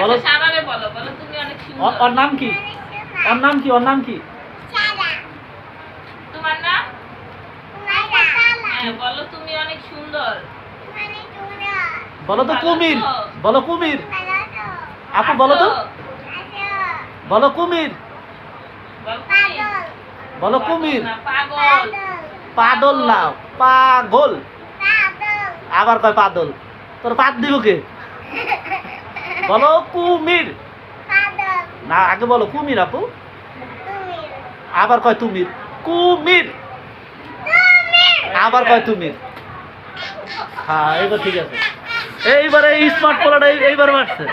বলো সারারে বলো, বলো তুমি অনেক সুন্দর। ওর নাম কি? ওর নাম কি? ওর নাম কি? তোমার নাম? হ্যাঁ, বলো তুমি অনেক সুন্দর। বলো তো কুমির। বলো কুমির। আপু বলো তো, বলো কুমির। বলো তুমি। বলো কুমির। না, পাগল। পাদল না, পাগল। আবার কয় পাদল। তোর পাত দিব কে? বলো কুমির। না, আগে বলো কুমির আপু। আবার কয় তুমির। কুমির। আবার কয় তুমির। হ্যাঁ, এইবার ঠিক আছে। এইবারে স্মার্ট পোলাটা এইবার মারছে।